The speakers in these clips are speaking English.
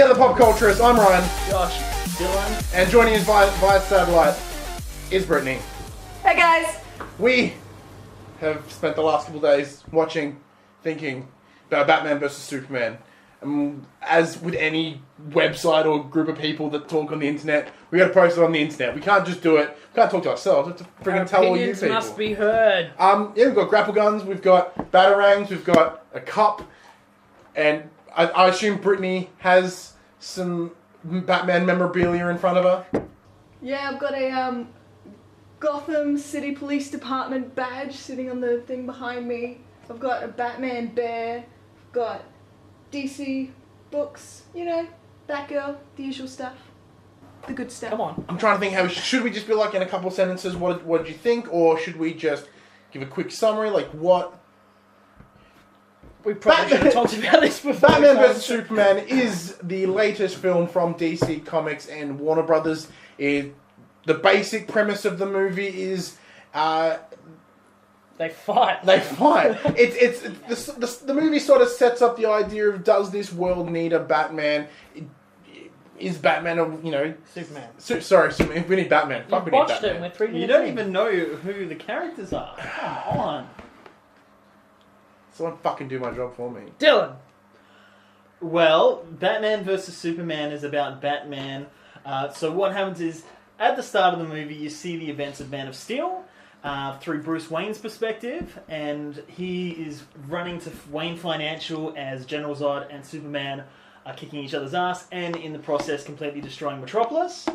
to the PopCulturists. I'm Ryan. Josh, Dylan, and joining us via satellite is Brittany. Hey guys! We have spent the last couple of days watching, thinking about Batman vs. Superman. As with any website or group of people that talk on the internet, we got to post it on the internet. We can't just do it. We can't talk to ourselves. We have to freaking tell all you people. Opinions must be heard. We've got grapple guns, we've got batarangs, we've got a cup, and I assume Brittany has some Batman memorabilia in front of her. Yeah, I've got a Gotham City Police Department badge sitting on the thing behind me. I've got a Batman bear. I've got DC books, you know, Batgirl, the usual stuff. The good stuff. Come on. I'm trying to think, should we just be like in a couple sentences, what did you think, or should we just give a quick summary, like what... We probably should have talked about this before. Batman vs. Superman is the latest film from DC Comics and Warner Brothers. The basic premise of the movie is... They fight. The movie sort of sets up the idea of, does this world need a Batman? Is Batman a, Superman. Superman. We need Batman. Fuck, we need Watched Batman. it. We're 3 minutes. You don't even know who the characters are. Come on. Someone fucking do my job for me. Dylan. Well, Batman vs. Superman is about Batman. So what happens is, at the start of the movie, you see the events of Man of Steel through Bruce Wayne's perspective, and he is running to Wayne Financial as General Zod and Superman are kicking each other's ass, and in the process completely destroying Metropolis.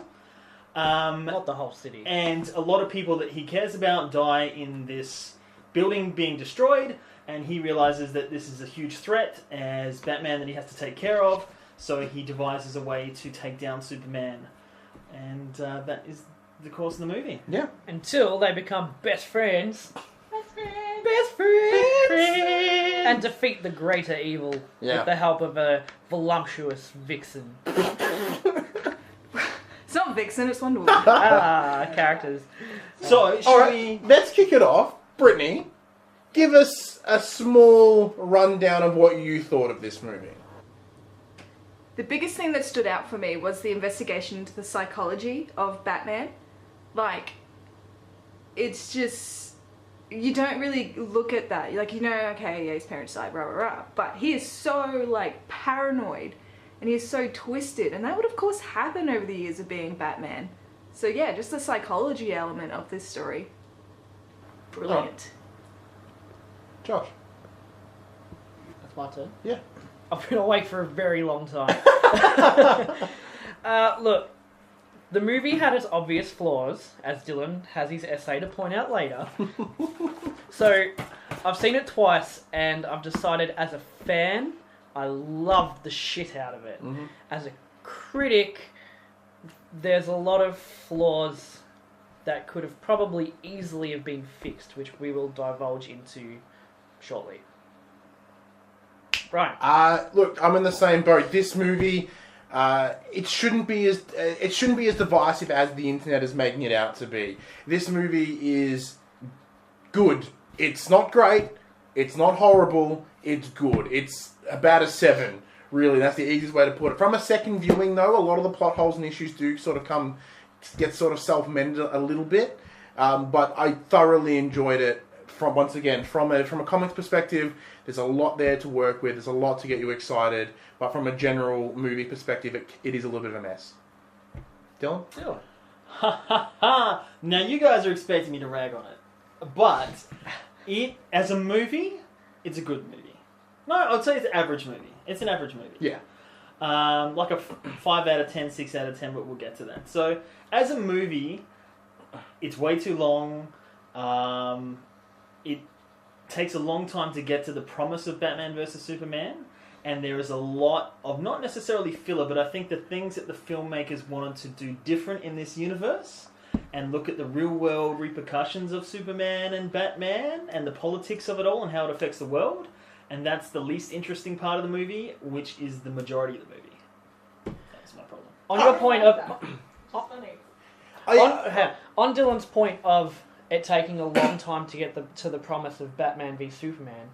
Not the whole city. And a lot of people that he cares about die in this building being destroyed, and he realizes that this is a huge threat as Batman that he has to take care of, so he devises a way to take down Superman. And that is the course of the movie. Yeah. Until they become best friends. Best friends! And defeat the greater evil with the help of a voluptuous vixen. It's not Vixen, it's Wonder Woman. Characters. So, let's kick it off. Brittany, give us a small rundown of what you thought of this movie. The biggest thing that stood out for me was the investigation into the psychology of Batman. Like, it's just... You don't really look at that. Like, okay, yeah, his parents died, rah, rah, rah. But he is so, like, paranoid. And he is so twisted. And that would, of course, happen over the years of being Batman. So, yeah, just the psychology element of this story. Brilliant. Josh. That's my turn. Yeah. I've been awake for a very long time. Look, the movie had its obvious flaws, as Dylan has his essay to point out later. So, I've seen it twice, and I've decided as a fan, I loved the shit out of it. Mm-hmm. As a critic, there's a lot of flaws that could have probably easily have been fixed, which we will divulge into shortly. Right. Look, I'm in the same boat. This movie, it shouldn't be as divisive as the internet is making it out to be. This movie is good. It's not great. It's not horrible. It's good. It's about a 7. Really, that's the easiest way to put it. From a second viewing, though, a lot of the plot holes and issues do sort of get sort of self-mended a little bit. But I thoroughly enjoyed it. From a comics perspective, there's a lot there to work with. There's a lot to get you excited. But from a general movie perspective, it is a little bit of a mess. Dylan? Ha ha ha! Now you guys are expecting me to rag on it. But as a movie, it's a good movie. No, I'd say it's an average movie. It's an average movie. Yeah. Like a 5 out of 10, 6 out of 10, but we'll get to that. So, as a movie, it's way too long. It takes a long time to get to the promise of Batman vs. Superman, and there is a lot of, not necessarily filler, but I think the things that the filmmakers wanted to do different in this universe, and look at the real-world repercussions of Superman and Batman, and the politics of it all, and how it affects the world, and that's the least interesting part of the movie, which is the majority of the movie. That's my problem. On your point of... Funny. On Dylan's point of it taking a long time to get to the promise of Batman v Superman,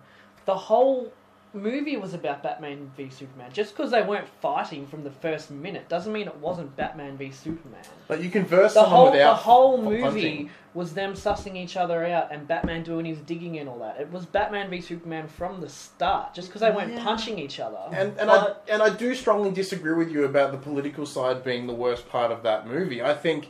the whole movie was about Batman v Superman. Just because they weren't fighting from the first minute doesn't mean it wasn't Batman v Superman. Like, you can verse The someone without the whole movie punching. was them sussing each other out and Batman doing his digging and all that. It was Batman v Superman from the start. Just because they weren't punching each other. And I do strongly disagree with you about the political side being the worst part of that movie. I think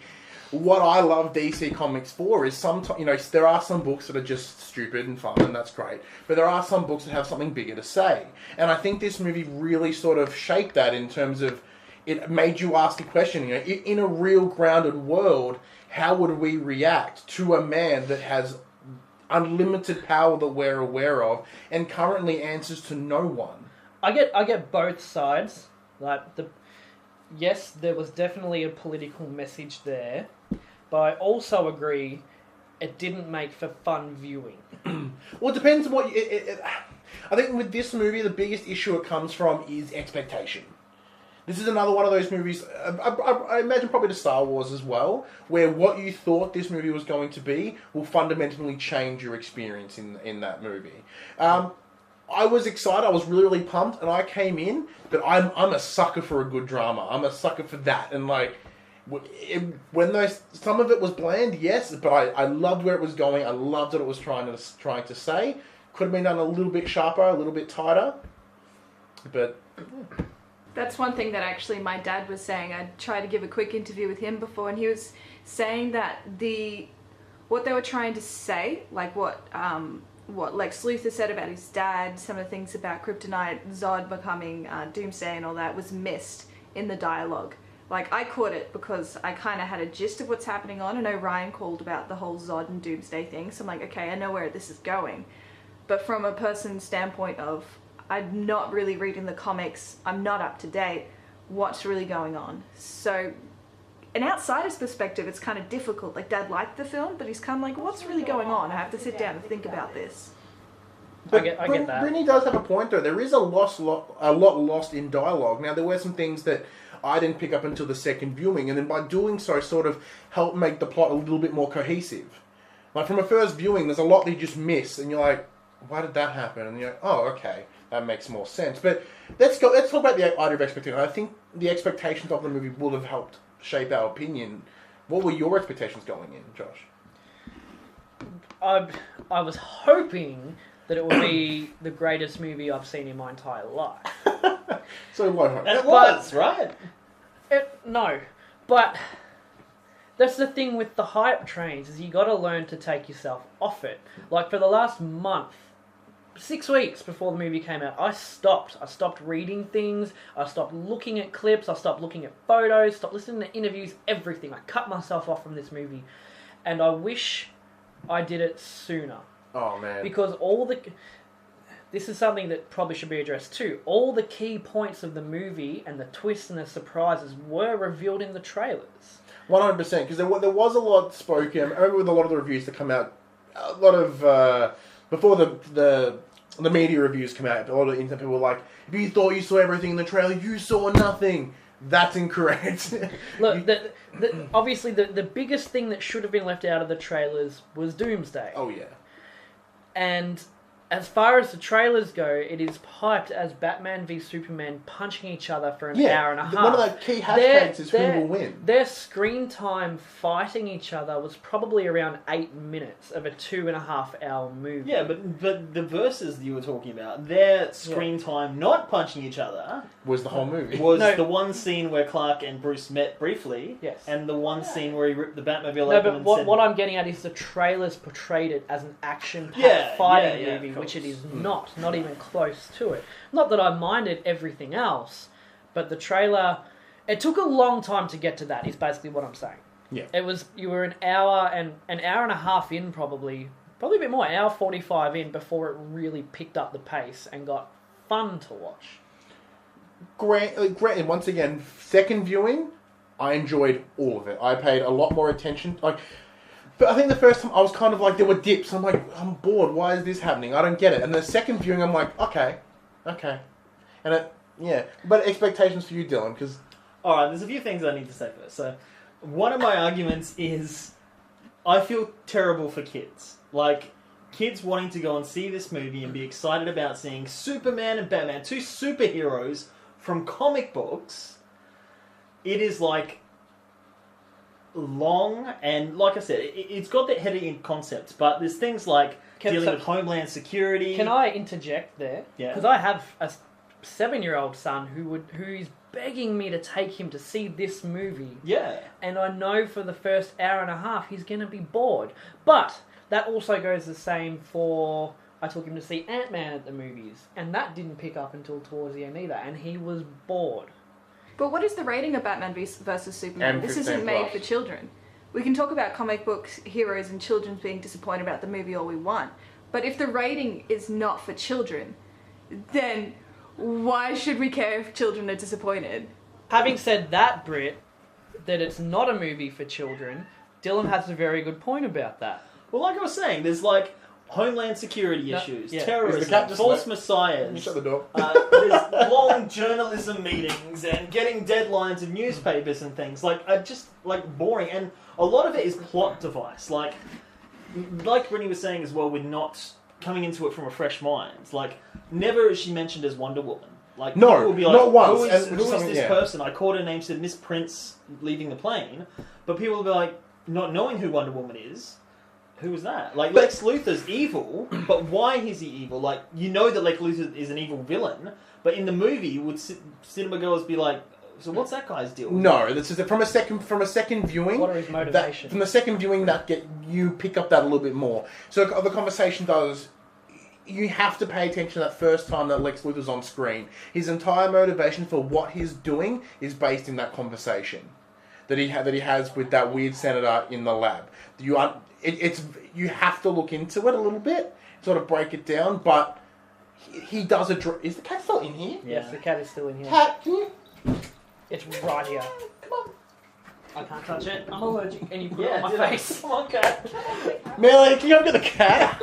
what I love DC Comics for is sometimes, there are some books that are just stupid and fun, and that's great. But there are some books that have something bigger to say. And I think this movie really sort of shaped that in terms of it made you ask a question. In a real grounded world, how would we react to a man that has unlimited power that we're aware of and currently answers to no one? I get both sides. Yes, there was definitely a political message there, but I also agree it didn't make for fun viewing. Well, it depends on what I think with this movie, the biggest issue it comes from is expectation. This is another one of those movies, I imagine probably the Star Wars as well, where what you thought this movie was going to be will fundamentally change your experience in that movie. I was excited. I was really, really pumped, and I came in. But I'm a sucker for a good drama. I'm a sucker for that. And when some of it was bland, yes, but I loved where it was going. I loved what it was trying to say. Could have been done a little bit sharper, a little bit tighter. But That's one thing that actually my dad was saying. I tried to give a quick interview with him before, and he was saying that what they were trying to say, like what Lex Luthor said about his dad, some of the things about Kryptonite, Zod becoming Doomsday and all that was missed in the dialogue. Like, I caught it because I kind of had a gist of what's happening on. I know Ryan called about the whole Zod and Doomsday thing, so I'm like, okay, I know where this is going. But from a person's standpoint of, I'm not really reading the comics, I'm not up to date, what's really going on? So, an outsider's perspective, it's kind of difficult. Like, Dad liked the film, but he's kind of like, what's really going on? I have to sit down and think about this. I get that. Brittany does have a point, though. There is a lot lost in dialogue. Now, there were some things that I didn't pick up until the second viewing, and then by doing so, sort of helped make the plot a little bit more cohesive. Like, from a first viewing, there's a lot that you just miss, and you're like, why did that happen? And you're like, oh, okay, that makes more sense. But let's talk about the idea of expectation. I think the expectations of the movie would have helped shape our opinion. What were your expectations going in, Josh? I was hoping that it would be the greatest movie I've seen in my entire life. So low hopes. And it was, right? No, but that's the thing with the hype trains, is you got to learn to take yourself off it. Like, for the last month, 6 weeks before the movie came out, I stopped. I stopped reading things. I stopped looking at clips. I stopped looking at photos. Stopped listening to interviews. Everything. I cut myself off from this movie, and I wish I did it sooner. Oh man! Because this is something that probably should be addressed too. All the key points of the movie and the twists and the surprises were revealed in the trailers. 100%, because there was a lot spoken. I remember with a lot of the reviews that come out, a lot of before the media reviews come out, a lot of internet people were like, if you thought you saw everything in the trailer, you saw nothing. That's incorrect. Look, obviously the biggest thing that should have been left out of the trailers was Doomsday. Oh yeah. And as far as the trailers go, it is hyped as Batman v Superman punching each other for an hour and a half. One of the key hashtags is who will win. Their screen time fighting each other was probably around 8 minutes of a 2.5 hour movie. Yeah, but the verses you were talking about, their screen time not punching each other was the whole movie. Was the one scene where Clark and Bruce met briefly, yes, and the one scene where he ripped the Batmobile no, open. But what I'm getting at is the trailers portrayed it as an action-packed fighting movie, which it is not even close to it. Not that I minded everything else, but the trailer, it took a long time to get to that, is basically what I'm saying. Yeah. You were an hour and a half in, probably a bit more, hour 45 in, before it really picked up the pace and got fun to watch. Granted, once again, second viewing, I enjoyed all of it. I paid a lot more attention. But I think the first time I was kind of like, there were dips. I'm like, I'm bored. Why is this happening? I don't get it. And the second viewing, I'm like, okay. And but expectations for you, Dylan, because... Alright, there's a few things I need to say first. So, one of my arguments is, I feel terrible for kids. Like, kids wanting to go and see this movie and be excited about seeing Superman and Batman, two superheroes from comic books, it is like long and, like I said, it's got that heady concept, but there's things like dealing with Homeland Security. Can I interject there? Yeah. Because I have a 7-year-old son who's begging me to take him to see this movie. Yeah. And I know for the first hour and a half he's going to be bored. But that also goes the same for... I took him to see Ant-Man at the movies, and that didn't pick up until towards the end either, and he was bored. But what is the rating of Batman versus Superman? This isn't made for children. We can talk about comic books, heroes, and children being disappointed about the movie all we want. But if the rating is not for children, then why should we care if children are disappointed? Having said that, Britt, that it's not a movie for children, Dylan has a very good point about that. Well, like I was saying, there's like Homeland Security issues, yeah. terrorism, false messiahs. Shut the door. There's long journalism meetings and getting deadlines of newspapers and things. Like, just like boring, and a lot of it is plot device. Like Brittany was saying as well, with not coming into it from a fresh mind. Like, never is she mentioned as Wonder Woman. Like, no, people will be like, not once. Who is this person? I caught her name, said Miss Prince leaving the plane, but people will be like, not knowing who Wonder Woman is. Who was that? Like, Lex Luthor's evil, but why is he evil? Like, you know that Lex Luthor is an evil villain, but in the movie, would cinema goers be like, so what's that guy's deal? No, this is from a second viewing. What are his motivations? From the second viewing, you pick up that a little bit more. So the conversation does. You have to pay attention to that first time that Lex Luthor's on screen. His entire motivation for what he's doing is based in that conversation that he has with that weird senator in the lab. You have to look into it a little bit, sort of break it down. But he does Is the cat still in here? Yes, the cat is still in here. Cat, can you? It's right here. Come on. I can't touch it. I'm allergic. And you put it Yeah, on my face. Come on, cat. Melly, can you go get the cat?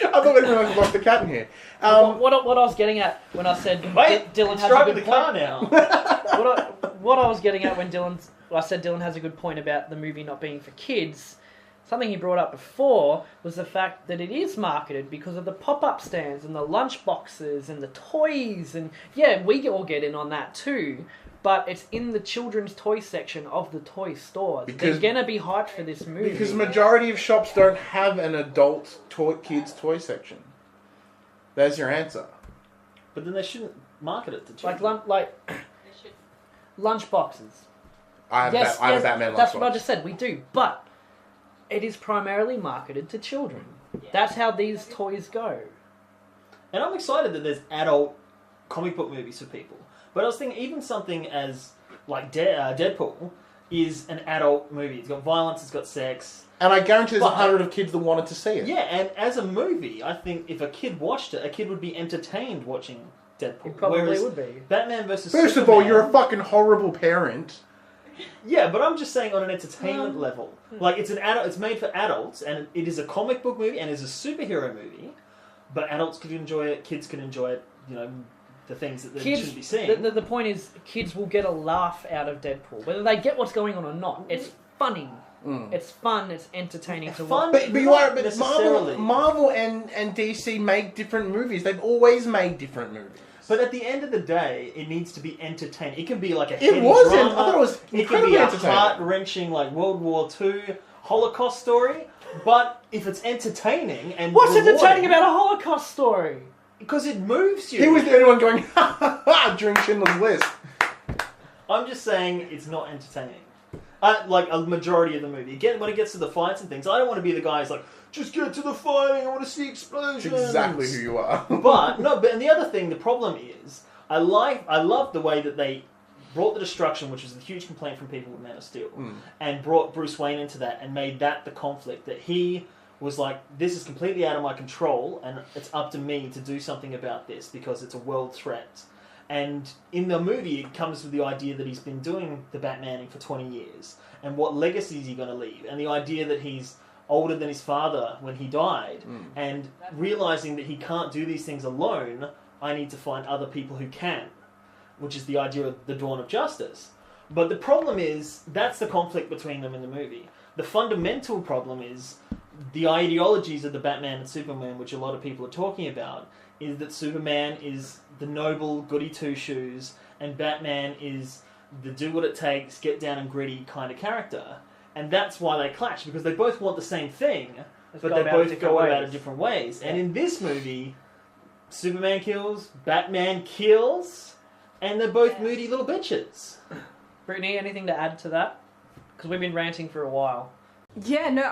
I thought everyone locked the cat in here. What I was getting at when I said Dylan has a good the point. car now. What I was getting at when I said Dylan has a good point about the movie not being for kids. Something he brought up before was the fact that it is marketed because of the pop-up stands and the lunch boxes and the toys, and yeah, we all get in on that too. But it's in the children's toy section of the toy stores. They're gonna be hyped for this movie because majority of shops don't have an adult kids toy section. There's your answer. But then they shouldn't market it to children. like lunch boxes. I have a Batman lunch That's box. what I just said. We do, but it is primarily marketed to children. That's how these toys go. And I'm excited that there's adult comic book movies for people. But I was thinking, even something as like Deadpool is an adult movie. It's got violence, it's got sex. And I guarantee there's 100 of kids that wanted to see it. Yeah, and as a movie, I think if a kid watched it, a kid would be entertained watching Deadpool. It probably Whereas would be. Batman versus First Superman, of all, you're a fucking horrible parent. Yeah, but I'm just saying on an entertainment level. Like, it's an adult. It's made for adults, and it is a comic book movie, and it's a superhero movie. But adults could enjoy it, kids can enjoy it, you know, the things that they shouldn't be seeing. The point is, kids will get a laugh out of Deadpool. Whether they get what's going on or not. It's funny. It's fun, it's entertaining to watch. But Marvel and DC make different movies. They've always made different movies. But at the end of the day, it needs to be entertaining. It can be like a It heady was. drama. I thought it was It can be incredibly a entertaining. heart-wrenching, like World War II Holocaust story. But if it's entertaining and What's rewarding, entertaining about a Holocaust story? Because it moves you. He was the only one going, ha ha ha, during Schindler's List. I'm just saying it's not entertaining. Like a majority of the movie. Again, when it gets to the fights and things, I don't want to be the guy who's like, just get to the fighting, I want to see explosions. That's exactly who you are. And the other thing, the problem is, I love the way that they brought the destruction, which was a huge complaint from people with Man of Steel, and brought Bruce Wayne into that and made that the conflict, that he was like, this is completely out of my control and it's up to me to do something about this because it's a world threat. And in the movie, it comes with the idea that he's been doing the Batmaning for 20 years. And what legacy is he going to leave? And the idea that he's older than his father when he died. And realizing that he can't do these things alone, I need to find other people who can. Which is the idea of the Dawn of Justice. But the problem is, that's the conflict between them in the movie. The fundamental problem is, the ideologies of the Batman and Superman, which a lot of people are talking about, is that Superman is the noble goody two-shoes, and Batman is the do what it takes, get down and gritty kind of character. And that's why they clash, because they both want the same thing, but they both go about it different ways. Yeah. And in this movie, Superman kills, Batman kills, and they're both moody little bitches. Brittany, anything to add to that? Because we've been ranting for a while. Yeah, no,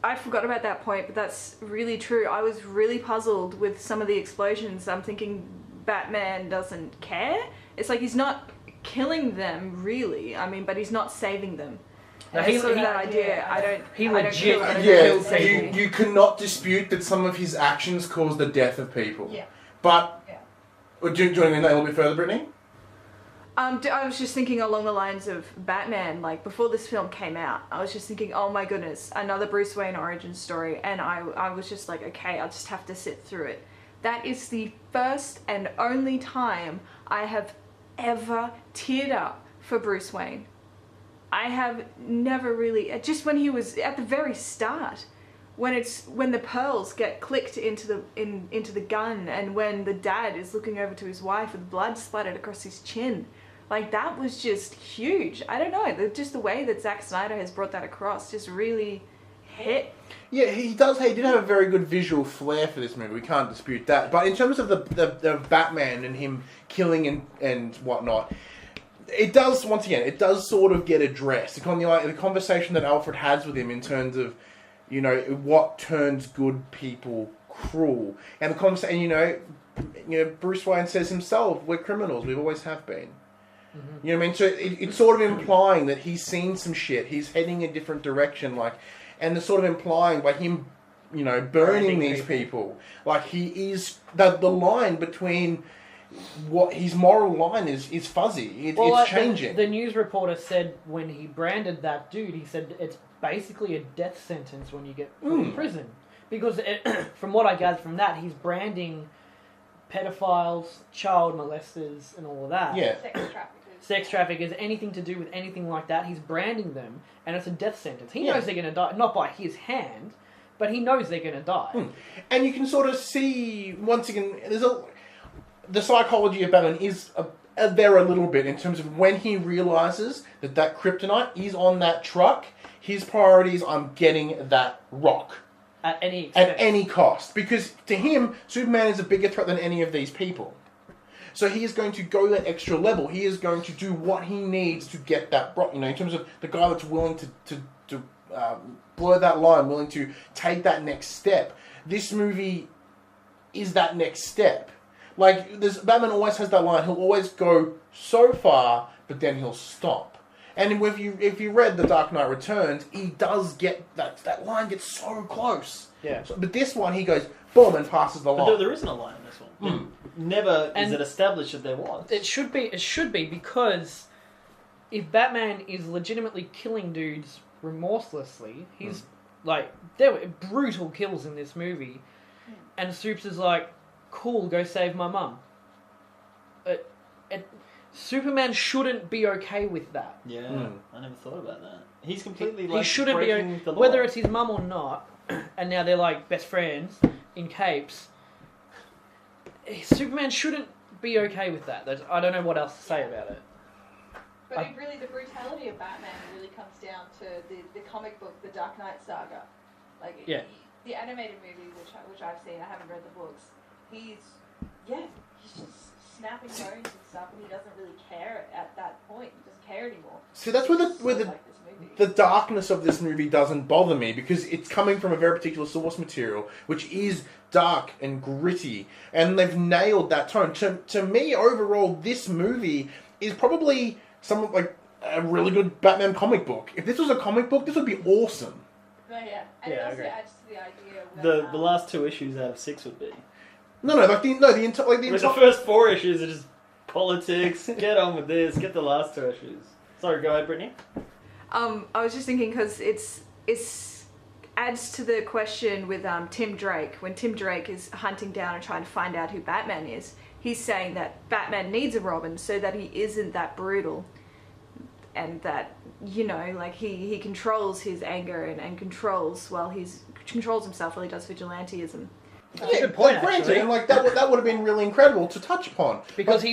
I forgot about that point, but that's really true. I was really puzzled with some of the explosions. I'm thinking Batman doesn't care. It's like he's not killing them, really. I mean, but he's not saving them. No, That's sort of that idea. I don't legit. kill. You cannot dispute that some of his actions cause the death of people. Yeah. But, do you want to go that a little bit further, Brittany? I was just thinking along the lines of Batman, like before this film came out, I was just thinking, oh my goodness, another Bruce Wayne origin story, and I was just like, okay, I'll just have to sit through it. That is the first and only time I have ever teared up for Bruce Wayne. I have never really, just when he was at the very start, when the pearls get clicked into the gun, and when the dad is looking over to his wife with blood splattered across his chin. Like, that was just huge. I don't know, just the way that Zack Snyder has brought that across just really hit. Yeah, he does. He did have a very good visual flair for this movie. We can't dispute that. But in terms of the Batman and him killing and whatnot, it does, once again, it does sort of get addressed. The conversation that Alfred has with him in terms of, you know, what turns good people cruel. And the conversation, you know, Bruce Wayne says himself, we're criminals. We always have been. You know what I mean? So it's sort of implying that he's seen some shit. He's heading a different direction, like, and it's sort of implying by him, you know, burning these people. Like, he is the line between what his moral line is fuzzy. It's changing. The news reporter said when he branded that dude, he said it's basically a death sentence when you get put in prison, because from what I gathered from that, he's branding pedophiles, child molesters, and all of that. Yeah. Sex traffickers, anything to do with anything like that, he's branding them, and it's a death sentence. He knows they're going to die, not by his hand, but he knows they're going to die. And you can sort of see, once again, the psychology of Batman is there a little bit in terms of when he realizes that kryptonite is on that truck, his priority is, I'm getting that rock. At any expense. At any cost. Because to him, Superman is a bigger threat than any of these people. So he is going to go that extra level. He is going to do what he needs to get that rock. You know, in terms of the guy that's willing to blur that line, willing to take that next step. This movie is that next step. Like, Batman always has that line. He'll always go so far, but then he'll stop. And if you read The Dark Knight Returns, he does get that line gets so close. Yeah. But this one, he goes boom and passes the line. But there isn't a line in this one. Never is it established that there was. It should be because if Batman is legitimately killing dudes remorselessly, he's like, there were brutal kills in this movie, and Supes is like, cool, go save my mum. Superman shouldn't be okay with that. Yeah, I never thought about that. He's completely he shouldn't be the law. whether it's his mum or not, and now they're like best friends in capes. Superman shouldn't be okay with that. I don't know what else to say about it. But really, the brutality of Batman really comes down to the comic book, The Dark Knight Saga. Like, the animated movie, which I've seen, I haven't read the books. He's just snapping bones and stuff, and he doesn't really care at that point. He doesn't care anymore. See, that's where the darkness of this movie doesn't bother me, because it's coming from a very particular source material, which is dark and gritty, and they've nailed that tone. To me, overall, this movie is probably like a really good Batman comic book. If this was a comic book, this would be awesome. Oh, yeah, and it also adds to the idea where the last 2 issues out of 6 would be. The first 4 issues are just politics. Get on with this. Get the last 2 issues. Sorry, go ahead, Brittany. I was just thinking, because it's adds to the question with Tim Drake. When Tim Drake is hunting down and trying to find out who Batman is, he's saying that Batman needs a Robin so that he isn't that brutal. and that, you know, like he controls his anger and controls himself while he does vigilantism. That's a good point, granted, actually. and like that would have been really incredible to touch upon. Because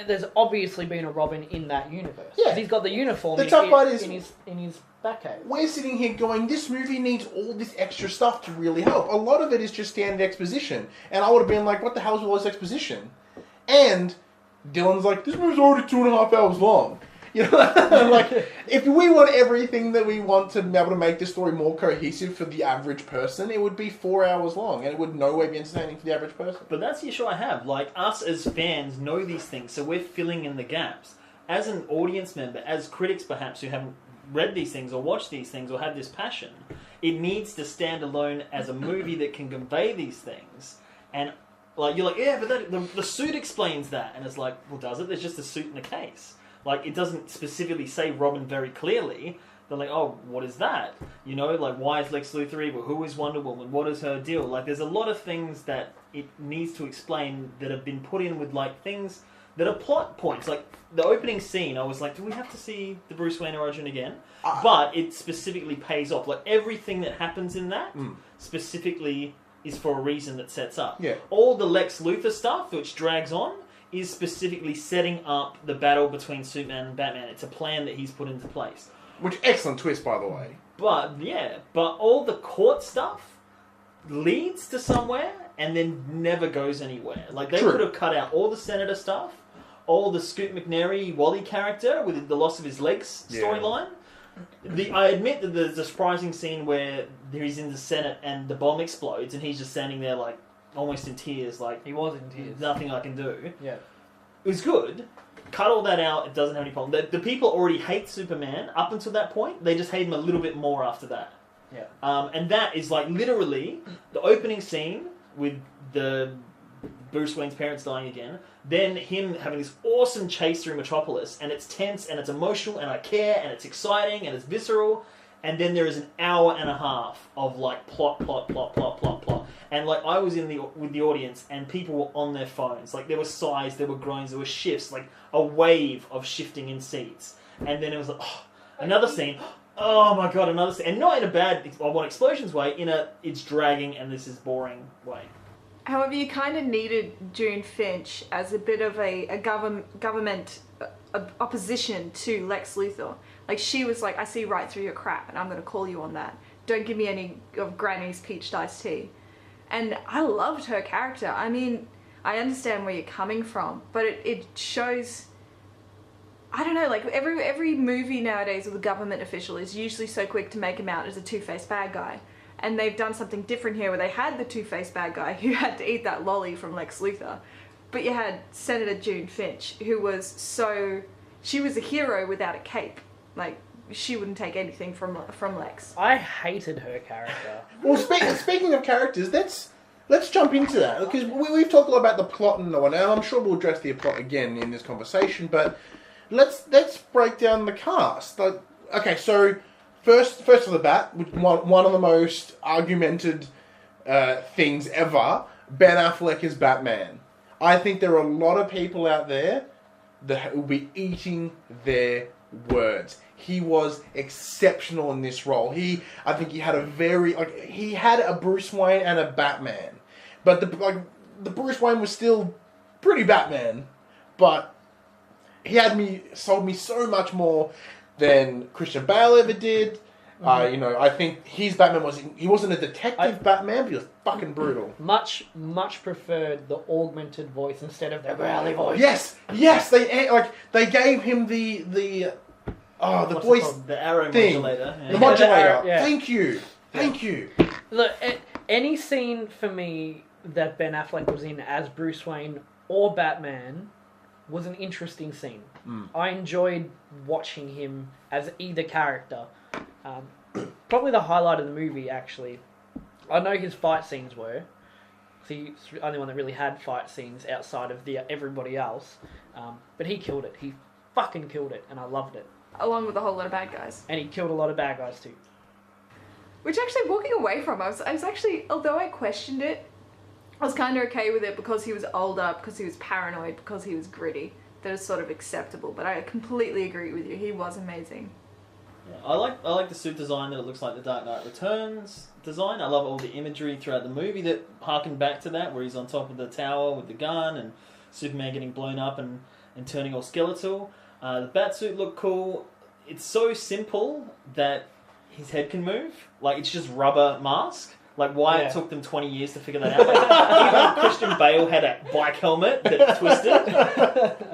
there's obviously been a Robin in that universe. Yeah. 'Cause he's got the uniform The tough part is in his back cave. we're sitting here going, this movie needs all this extra stuff to really help. A lot of it is just standard exposition, and I would have been like, what the hell is all this exposition? And Dylan's like, this movie's already 2.5 hours long. You know, like, if we want everything that we want to be able to make this story more cohesive for the average person, it would be 4 hours long, and it would no way be entertaining for the average person. But that's the issue I have. Like, us as fans know these things, so we're filling in the gaps. As an audience member, as critics perhaps who haven't read these things or watched these things or have this passion, it needs to stand alone as a movie that can convey these things. And, like, you're like, yeah, but the suit explains that. And it's like, well, does it? There's just a suit and a case. Like, it doesn't specifically say Robin very clearly. They're like, oh, what is that? You know, like, why is Lex Luthor evil? Who is Wonder Woman? What is her deal? Like, there's a lot of things that it needs to explain that have been put in with, like, things that are plot points. Like, the opening scene, I was like, do we have to see the Bruce Wayne origin again? But it specifically pays off. Like, everything that happens in that specifically is for a reason that sets up. Yeah. All the Lex Luthor stuff, which drags on, is specifically setting up the battle between Superman and Batman. It's a plan that he's put into place. Which, excellent twist, by the way. But all the court stuff leads to somewhere and then never goes anywhere. Like, they could have cut out all the Senator stuff, all the Scoot McNairy Wally character with the loss of his legs storyline. I admit that there's a surprising scene where he's in the Senate and the bomb explodes and he's just standing there like, almost in tears, like... He was in tears. Nothing I can do. Yeah. It was good. Cut all that out, it doesn't have any problem. The people already hate Superman up until that point. They just hate him a little bit more after that. Yeah. And that is like literally the opening scene with the Bruce Wayne's parents dying again, then him having this awesome chase through Metropolis, and it's tense, and it's emotional, and I care, and it's exciting, and it's visceral, and then there is an hour and a half of like plot. And like I was with the audience, and people were on their phones. Like there were sighs, there were groans, there were shifts, like a wave of shifting in seats. And then it was like, oh, another scene. Oh my god, another scene. And not in a bad, I want explosions way, in a it's dragging and this is boring way. However, you kind of needed June Finch as a bit of a government opposition to Lex Luthor. Like, she was like, I see right through your crap, and I'm going to call you on that. Don't give me any of Granny's peach iced tea. And I loved her character. I mean, I understand where you're coming from, but it shows... I don't know, like, every movie nowadays with a government official is usually so quick to make him out as a two-faced bad guy. And they've done something different here where they had the two-faced bad guy who had to eat that lolly from Lex Luthor. But you had Senator June Finch, who was so... She was a hero without a cape. Like, she wouldn't take anything from Lex. I hated her character. Well, speaking of characters, let's jump into that. Because we've talked a lot about the plot and all, and I'm sure we'll address the plot again in this conversation, but let's break down the cast. Like, okay, so... First of the bat, one of the most argumented things ever, Ben Affleck is Batman. I think there are a lot of people out there that will be eating their words. He was exceptional in this role. I think he had he had a Bruce Wayne and a Batman. But the Bruce Wayne was still pretty Batman. But he sold me so much more than Christian Bale ever did. I think his Batman he wasn't a detective Batman, but he was fucking brutal. Much preferred the augmented voice instead of the growly voice. Yes, they gave him the voice called? The arrow thing. Modulator. Yeah. The modulator. Yeah. Thank you. Look, any scene for me that Ben Affleck was in as Bruce Wayne or Batman was an interesting scene. I enjoyed watching him as either character. Probably the highlight of the movie, actually. I know his fight scenes were. He's the only one that really had fight scenes outside of everybody else. But he killed it. He fucking killed it, and I loved it. Along with a whole lot of bad guys. And he killed a lot of bad guys too. Which actually, walking away from, I was actually, although I questioned it, I was kind of okay with it because he was older, because he was paranoid, because he was gritty. that is sort of acceptable. But I completely agree with you. He was amazing. Yeah, I like the suit design that it looks like the Dark Knight Returns design. I love all the imagery throughout the movie that harken back to that, where he's on top of the tower with the gun and Superman getting blown up and turning all skeletal. The Batsuit looked cool. It's so simple that his head can move. Like, it's just rubber mask. Like, why it took them 20 years to figure that out. Like, even Christian Bale had a bike helmet that twisted.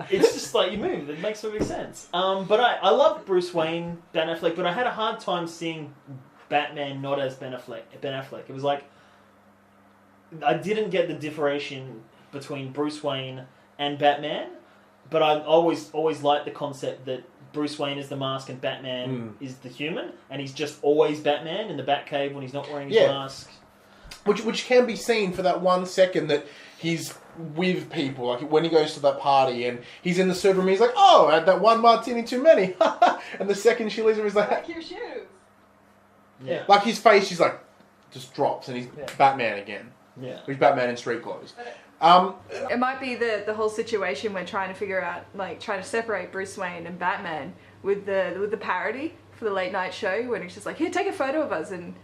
It's just like, you move. It makes perfect sense. But I love Bruce Wayne, Ben Affleck, but I had a hard time seeing Batman not as Ben Affleck. It was like, I didn't get the differentiation between Bruce Wayne and Batman, but I always liked the concept that Bruce Wayne is the mask and Batman is the human, and he's just always Batman in the Batcave when he's not wearing his mask. Which can be seen for that 1 second that he's with people, like when he goes to that party and he's in the supermarket, he's like, "Oh, I had that one martini too many," and the second she leaves him, he's like your shoes. Yeah, like his face, she's like, just drops, and he's Batman again. Yeah, he's Batman in street clothes. It might be the whole situation we're trying to figure out, like trying to separate Bruce Wayne and Batman with the parody for the late night show when he's just like, "Here, take a photo of us," and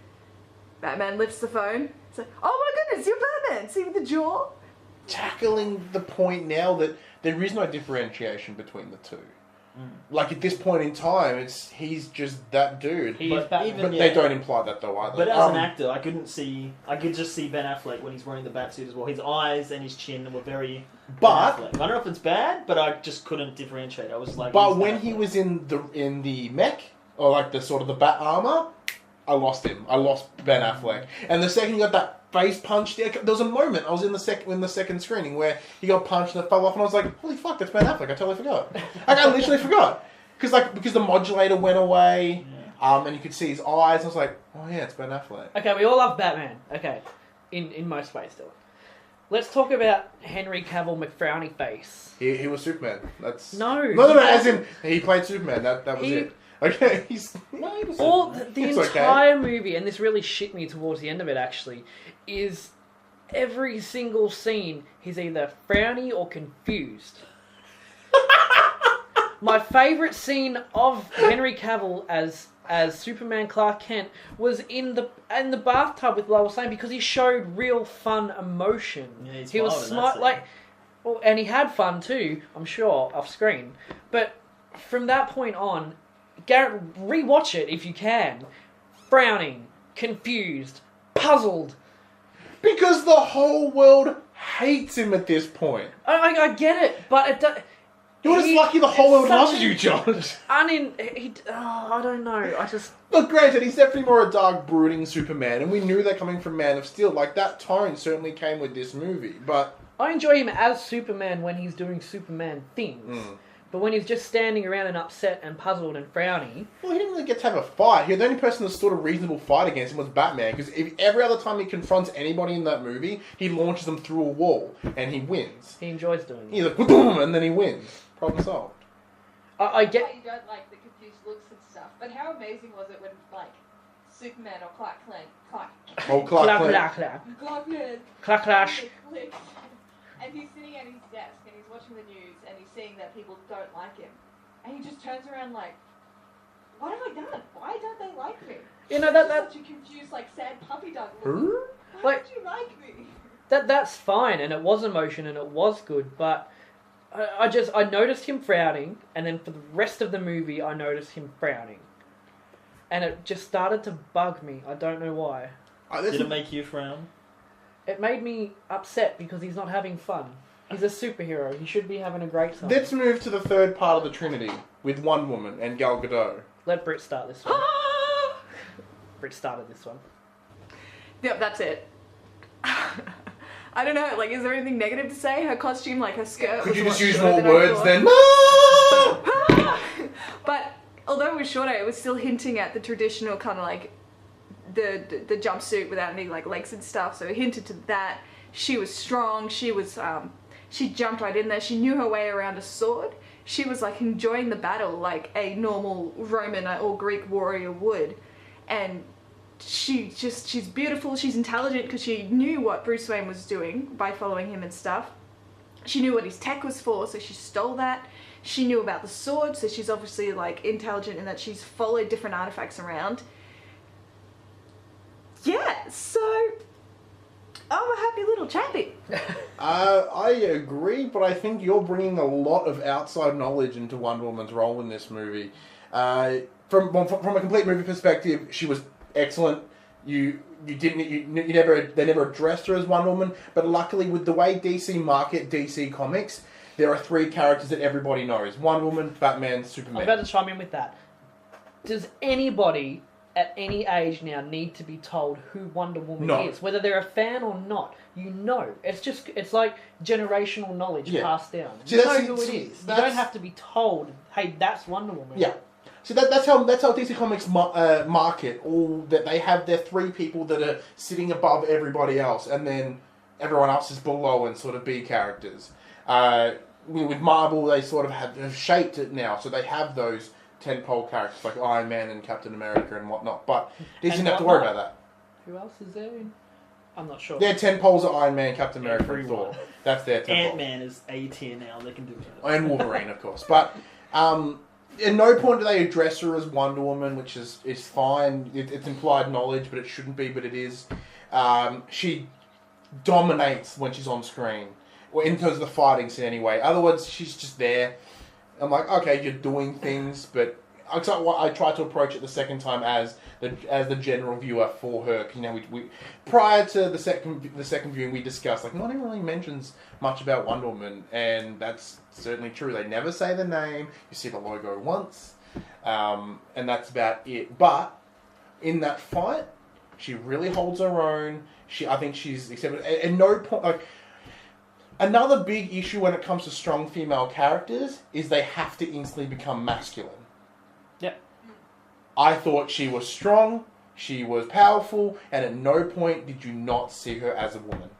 Batman lifts the phone. It's like, "Oh my goodness, you're Batman!" See with the jaw. Tackling the point now that there is no differentiation between the two. Like at this point in time, he's just that dude. But they don't imply that though either. But as an actor, I could just see Ben Affleck when he's wearing the Batsuit as well. His eyes and his chin were very Ben Affleck. I don't know if it's bad, but I just couldn't differentiate. I was like, but when he was in the mech or like the sort of the bat armor, I lost him. I lost Ben Affleck. And the second he got that face punched, there was a moment I was in the second screening where he got punched and it fell off, and I was like, "Holy fuck, that's Ben Affleck!" I totally forgot. Like I literally forgot because the modulator went away, and you could see his eyes. And I was like, "Oh yeah, it's Ben Affleck." Okay, we all love Batman. Okay, in most ways still. Let's talk about Henry Cavill McFrowny face. He was Superman. That's no. As in he played Superman. That was it. Okay, he was all the entire movie, and this really shit me towards the end of it. Actually, is every single scene he's either frowny or confused. My favourite scene of Henry Cavill as Superman Clark Kent was in the bathtub with Lois Lane because he showed real fun emotion. Yeah, he was smart, and he had fun too, I'm sure, off screen. But from that point on, rewatch it if you can. Frowning, confused, puzzled. Because the whole world hates him at this point. I get it, but it does. You're just lucky the whole world loves you, Josh. I don't know. I just... Look, granted, he's definitely more a dark, brooding Superman, and we knew that coming from Man of Steel. Like, that tone certainly came with this movie, but... I enjoy him as Superman when he's doing Superman things. But when he's just standing around and upset and puzzled and frowny... Well, he didn't really get to have a fight. The only person that stood a reasonable fight against him was Batman, because every other time he confronts anybody in that movie, he launches them through a wall, and he wins. He enjoys doing it. He's like, boom, and then he wins. Problem solved. I get... You don't like the confused looks and stuff, but how amazing was it when, like, Superman or Clark Kent... And he's sitting at his desk and he's watching the news and he's seeing that people don't like him. And he just turns around like, what have I done? Why don't they like me? You know, that's such a confused, like, sad puppy dog look. Why don't you like me? That's fine, and it was emotion and it was good, but I noticed him frowning, and then for the rest of the movie I noticed him frowning. And it just started to bug me. I don't know why. Did it make you frown? It made me upset because he's not having fun. He's a superhero. He should be having a great time. Let's move to the third part of the Trinity with Wonder Woman and Gal Gadot. Let Britt start this one. Britt started this one. Yep, that's it. I don't know, like, is there anything negative to say? Her costume, like, her skirt Could was you a just lot use shorter more than I words thought. then? But although it was shorter, it was still hinting at the traditional kind of, like, the jumpsuit without any, like, legs and stuff. So it hinted to that. She was strong. She was, she jumped right in there. She knew her way around a sword. She was, like, enjoying the battle like a normal Roman or Greek warrior would. And she's beautiful, she's intelligent because she knew what Bruce Wayne was doing by following him and stuff. She knew what his tech was for, so she stole that. She knew about the sword, so she's obviously like intelligent in that she's followed different artifacts around. Yeah, so I'm a happy little chappy. I agree, but I think you're bringing a lot of outside knowledge into Wonder Woman's role in this movie. From a complete movie perspective, she was excellent. They never addressed her as Wonder Woman, but luckily with the way DC market DC Comics, there are 3 characters that everybody knows: Wonder Woman, Batman, Superman. I'm about to chime in with that. Does anybody at any age now need to be told who Wonder Woman is? Whether they're a fan or not, you know. It's like generational knowledge passed down. You know who it is. You don't have to be told, hey, that's Wonder Woman. Yeah. So that's how DC Comics market all that. They have their 3 people that are sitting above everybody else, and then everyone else is below and sort of B characters. With Marvel, they sort of have shaped it now, so they have those tentpole characters like Iron Man and Captain America and whatnot. But DC didn't have to worry about that. Who else is there? I'm not sure. Their tentpoles are Iron Man, Captain America, and Thor. That's their tentpole. Ant-Man is A tier now. They can do it. And Wolverine, of course. But at no point do they address her as Wonder Woman, which is fine. It's implied knowledge, but it shouldn't be, but it is. She dominates when she's on screen. Well, in terms of the fighting scene anyway. Otherwise, she's just there. I'm like, okay, you're doing things, but I tried to approach it the second time as the general viewer for her. You know, we prior to the second viewing, we discussed like not even really mentions much about Wonder Woman, and that's certainly true. They never say the name. You see the logo once, and that's about it. But in that fight, she really holds her own. I think she's accepted. At no point, like. Another big issue when it comes to strong female characters is they have to instantly become masculine. Yeah. I thought she was strong, she was powerful, and at no point did you not see her as a woman.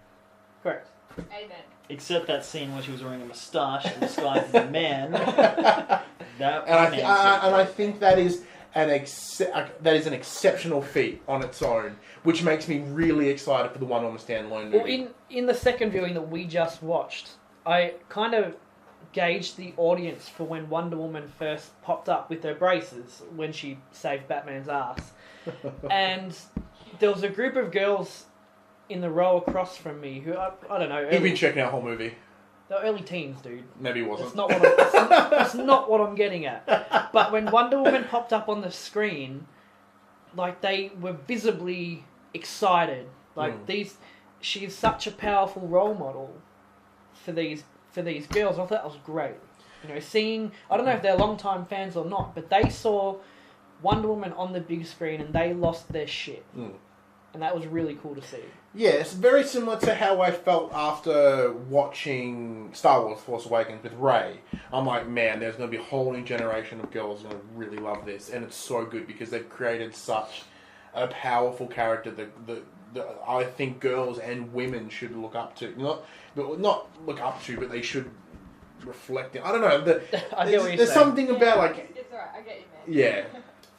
Correct. Amen. Except that scene where she was wearing a moustache and disguised as a man. I think that is an exceptional feat on its own, which makes me really excited for the Wonder Woman standalone movie. Well, in the second viewing that we just watched, I kind of gauged the audience for when Wonder Woman first popped up with her braces when she saved Batman's ass. And there was a group of girls in the row across from me who, I don't know... You've been checking out the whole movie. They're early teens, dude. Maybe it wasn't. That's not what I'm getting at. But when Wonder Woman popped up on the screen, like, they were visibly excited. Like, she is such a powerful role model for these girls. I thought that was great. You know, seeing, I don't know if they're long-time fans or not, but they saw Wonder Woman on the big screen and they lost their shit. And that was really cool to see. Yeah, it's very similar to how I felt after watching Star Wars Force Awakens with Rey. I'm like, man, there's going to be a whole new generation of girls going to really love this. And it's so good because they've created such a powerful character that I think girls and women should look up to. Not look up to, but they should reflect it. I don't know. There's something about like... It's alright, I get you, man. Yeah.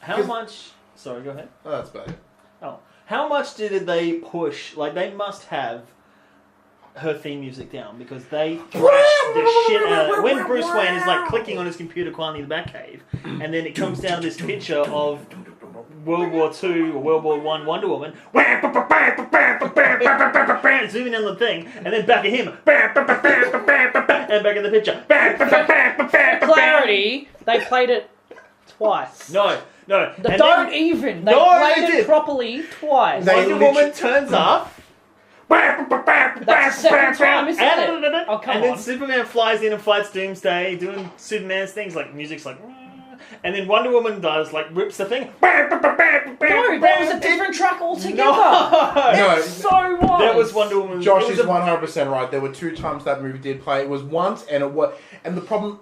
How much... Sorry, go ahead. Oh, that's bad. Oh. How much did they push... Like, they must have her theme music down because they thrashed the shit out of it. When Bruce Wayne is, like, clicking on his computer quietly in the Batcave, and then it comes down to this picture of World War II or World War I Wonder Woman, zooming in on the thing, and then back at him, and back in the picture. For clarity, they played it twice. No. They played it properly twice. Wonder Woman turns up. That's the second time, isn't it? Oh, come on. And then Superman flies in and fights Doomsday, doing Superman's things, like music's like... And then Wonder Woman does, like, rips the thing. No, that was a different track altogether. No, so was. That was Wonder Woman. Josh is 100% right. There were 2 times that movie did play. It was once, and the problem...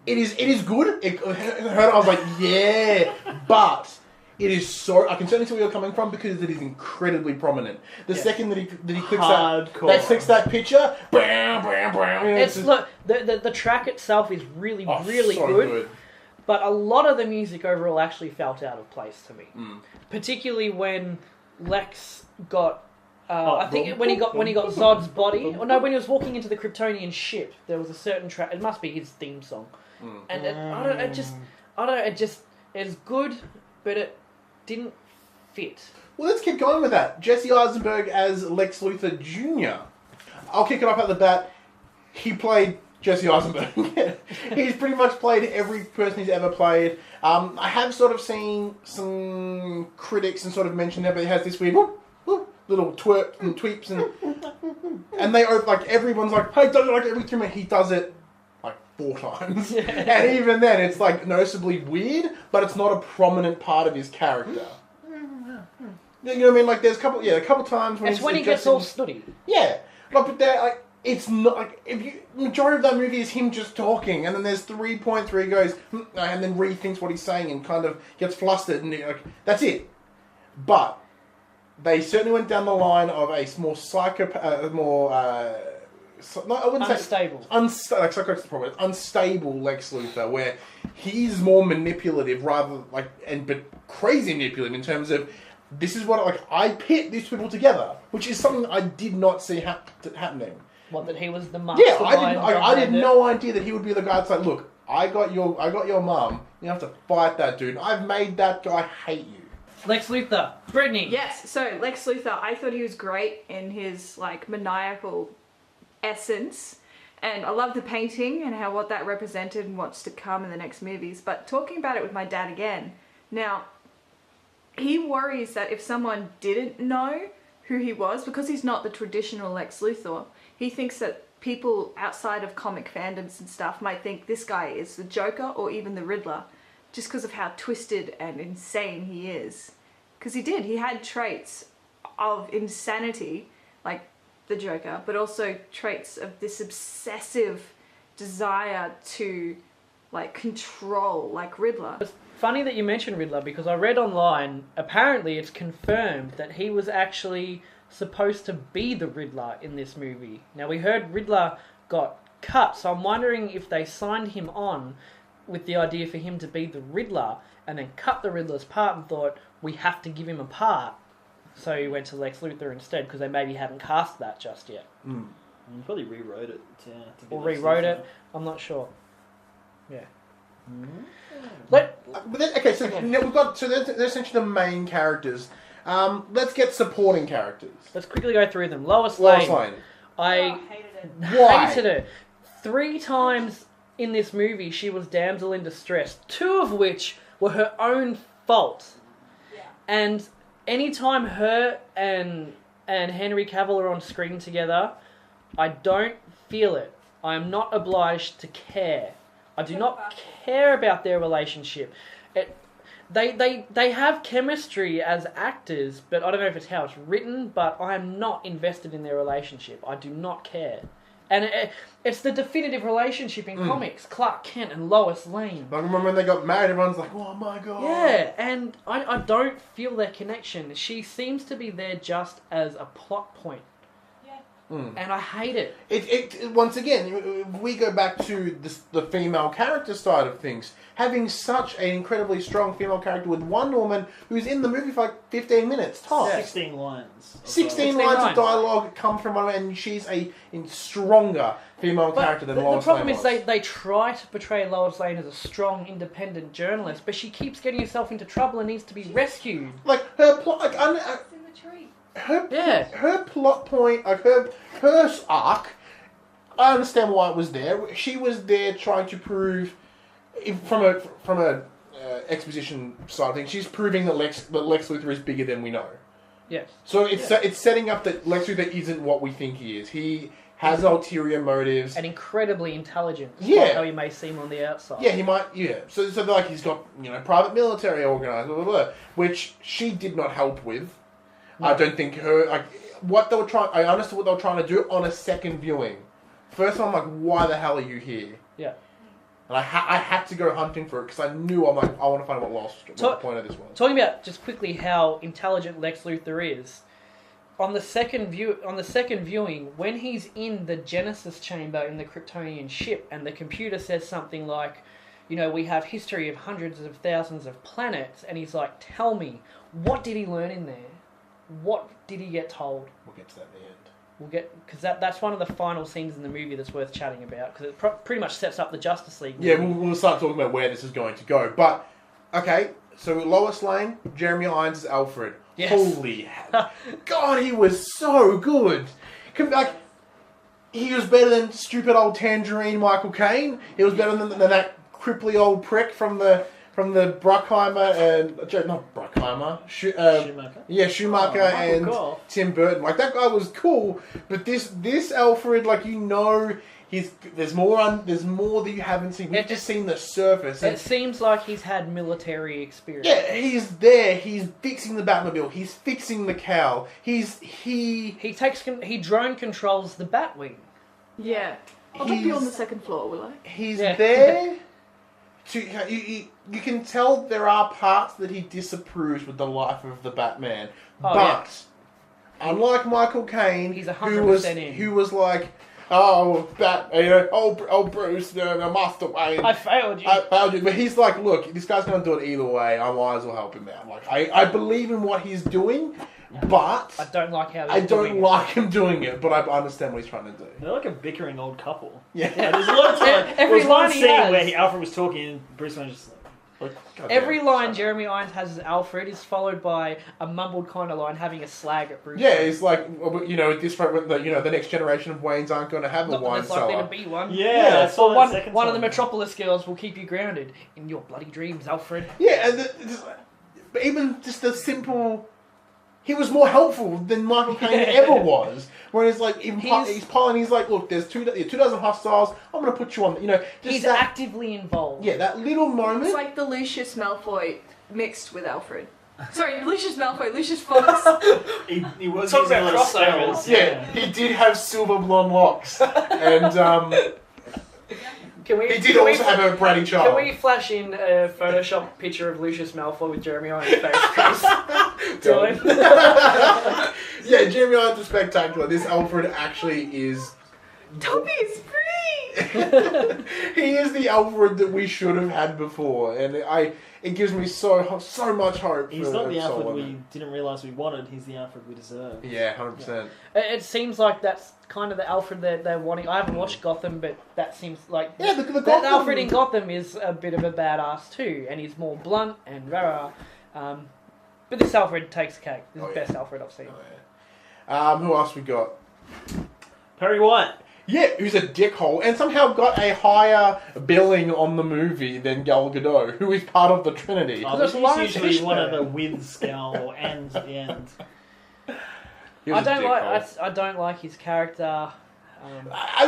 It is good. I was like, yeah, but it is so. I can certainly see where you're coming from because it is incredibly prominent. The second that he clicks that picture, bam, bam, bam. Look, the track itself is really so good. But a lot of the music overall actually felt out of place to me, particularly when Lex got I think when he got Zod's body, or no, when he was walking into the Kryptonian ship, there was a certain track. It must be his theme song, and it's good, but it didn't fit. Well, let's keep going with that. Jesse Eisenberg as Lex Luthor Jr. I'll kick it off at the bat. He played Jesse Eisenberg. He's pretty much played every person he's ever played. I have sort of seen some critics and sort of mentioned that, but he has this weird little twerps and tweeps and they like everyone's like, hey, does it like every 3 minutes. He does it like 4 times, and even then it's like noticeably weird, but it's not a prominent part of his character. You know what I mean? Like there's a couple times when it's when he gets all snooty. Yeah, but there like. It's not like majority of that movie is him just talking, and then there's 3 points where he goes and then rethinks what he's saying and kind of gets flustered, and that's it. But they certainly went down the line of a more psychopath, unstable Lex Luthor, where he's more manipulative but crazy manipulative in terms of this is what I pit these people together, which is something I did not see happening. What, that he was the mastermind? Yeah, I had no idea that he would be the guy that's like, look, I got your mum. You have to fight that dude. I've made that guy hate you. Lex Luthor, Brittany. Yes, so Lex Luthor, I thought he was great in his maniacal essence, and I love the painting and what that represented and what's to come in the next movies. But talking about it with my dad again, now he worries that if someone didn't know who he was, because he's not the traditional Lex Luthor, he thinks that people outside of comic fandoms and stuff might think this guy is the Joker or even the Riddler, just because of how twisted and insane he is. Because he had traits of insanity, like the Joker, but also traits of this obsessive desire to control, like Riddler. It's funny that you mentioned Riddler, because I read online, apparently it's confirmed that he was actually supposed to be the Riddler in this movie. Now, we heard Riddler got cut, so I'm wondering if they signed him on with the idea for him to be the Riddler and then cut the Riddler's part and thought, we have to give him a part. So he went to Lex Luthor instead, because they maybe hadn't cast that just yet. You probably rewrote it. Or rewrote it. I'm not sure. Yeah. So we've got they're essentially the main characters. Let's get supporting characters. Let's quickly go through them. Lois Lane. I hated her. 3 times in this movie she was damsel in distress, 2 of which were her own fault. Yeah. And anytime her and Henry Cavill are on screen together, I don't feel it. I am not obliged to care. I do not care about their relationship. They have chemistry as actors, but I don't know if it's how it's written, but I am not invested in their relationship. I do not care. And it's the definitive relationship in comics. Clark Kent and Lois Lane. I remember when they got married, everyone's like, oh my god. Yeah, and I don't feel their connection. She seems to be there just as a plot point. And I hate it. It once again, if we go back to the female character side of things, having such an incredibly strong female character with one woman who's in the movie for 15 minutes tops. 16 lines. 16 lines of dialogue come from her, and she's a stronger female character than Lois Lane. The problem is they try to portray Lois Lane as a strong, independent journalist, but she keeps getting herself into trouble and needs to be rescued. Like her plot, her plot point, her arc, I understand why it was there. She was there trying to prove, from a exposition side of things, she's proving that Lex Luthor is bigger than we know. Yes. So it's setting up that Lex Luthor isn't what we think he is. He has ulterior motives. And incredibly intelligent, despite how he may seem on the outside. Yeah, he might, So he's got, private military organised, blah, blah, blah, which she did not help with. No. I don't think I understood what they were trying to do on a second viewing. First one, I'm like, why the hell are you here? Yeah. And I had to go hunting for it, because I knew, I'm like, I want to find out what the point of this was. Talking about, just quickly, how intelligent Lex Luthor is, on the second viewing, when he's in the Genesis chamber in the Kryptonian ship, and the computer says something like, we have history of hundreds of thousands of planets, and he's like, tell me, what did he learn in there? what did he get told? We'll get to that at the end. We'll get because that's one of the final scenes in the movie that's worth chatting about because it pretty much sets up the Justice League movie. Yeah, we'll start talking about where this is going to go. But okay, so Lois Lane, Jeremy Irons as Alfred. Yes. Holy God, he was so good. Like, he was better than stupid old Tangerine Michael Caine. He was better than that cripply old prick from the Bruckheimer and not Bruckheimer, Schumacher. Yeah, Schumacher and cool. Tim Burton. Like, that guy was cool, but this Alfred, like, there's more that you haven't seen. We've just seen the surface. It seems like he's had military experience. Yeah, he's there. He's fixing the Batmobile. He's fixing the cowl. He drone controls the Batwing. Yeah. I'll put you on the second floor, will I? He's there. You can tell there are parts that he disapproves with the life of the Batman, but unlike Michael Caine, he's 100% who was like, "Oh, Bruce, no, Master Wayne, I failed you. But he's like, look, this guy's going to do it either way. I might as well help him out. Like, I believe in what he's doing, but I don't like how I don't like him doing it. But I understand what he's trying to do. They're like a bickering old couple. Yeah, there's a lot of time. Every There's one line he scene has. where Alfred was talking and Bruce Wayne just like, Every line Jeremy Irons has as Alfred is followed by a mumbled kind of line having a slag at Bruce. Yeah, it's like, at this point, the next generation of Waynes aren't going to have a Not that wine there's likely cellar. to be one. Yeah, Well, one of the Metropolis girls will keep you grounded in your bloody dreams, Alfred. Yeah, and but even just the simple. He was more helpful than Michael Caine ever was. Where he's like, he's piling. He's like, look, there's two dozen hostiles. I'm going to put you on. He's actively involved. Yeah, that little moment. It's like the Lucius Malfoy mixed with Alfred. Sorry, Lucius Malfoy, Lucius Fox. he was Talk using about a lot of crossovers. spells. Yeah, he did have silver blonde locks, and he did also have a bratty child. Can we flash in a Photoshop picture of Lucius Malfoy with Jeremy Irons' face? Dylan? Yeah, Jeremy Irons is spectacular. This Alfred actually is. Toby is free! He is the Alfred that we should have had before, and it gives me so much hope. He's not the Alfred we didn't realise we wanted. He's the Alfred we deserve. Yeah, 100%. It seems like that's kind of the Alfred they're wanting. I haven't watched Gotham, but that seems like the that Gotham. Alfred in Gotham is a bit of a badass too, and he's more blunt and rah. But this Alfred takes the cake. This is the best Alfred I've seen. Who else we got? Perry White. Yeah, who's a dickhole and somehow got a higher billing on the movie than Gal Gadot, who is part of the Trinity. Oh, There's he's Lawrence usually one Fishburne. of the with Scowl or ends at the end. I don't like his character. I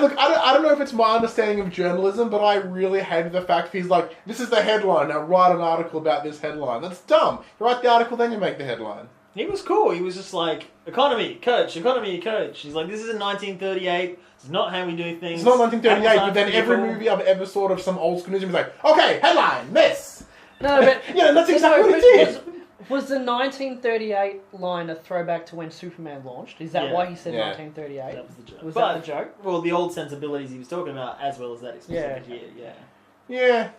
don't know if it's my understanding of journalism, but I really hated the fact he's like, this is the headline, now write an article about this headline. That's dumb. You write the article, then you make the headline. He was cool. He was just like, economy, coach. He's like, this is in 1938. It's not how we do things. It's not 1938, but then Apples every aren't movie I've ever saw of some old school news is like, okay, headline, this. No, but Yeah, that's exactly what it is. Was the 1938 line a throwback to when Superman launched? Is that why he said 1938? That was the joke. Was that the joke? Well, the old sensibilities he was talking about, as well as that specific year. Yeah. And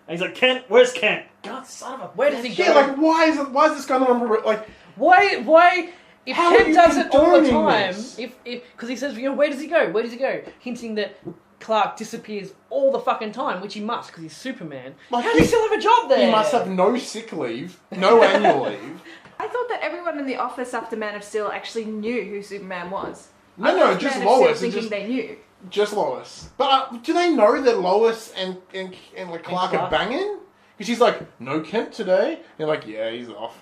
he's like, Kent, where's Kent? God, son of a... Where does he go? Yeah, like, why is this going on? Like, Why? If How are Kent you does it all the condoning time, this? because he says, where does he go? Where does he go? Hinting that Clark disappears all the fucking time, which he must because he's Superman. Like, How does he still have a job there? he must have no sick leave, no annual leave. I thought that everyone in the office after Man of Steel actually knew who Superman was. No, left just Man of Steel Lois. thinking they knew. Just Lois. But do they know that Lois and Clark are banging? Because she's like, no Kent today. And they're like, yeah, he's off,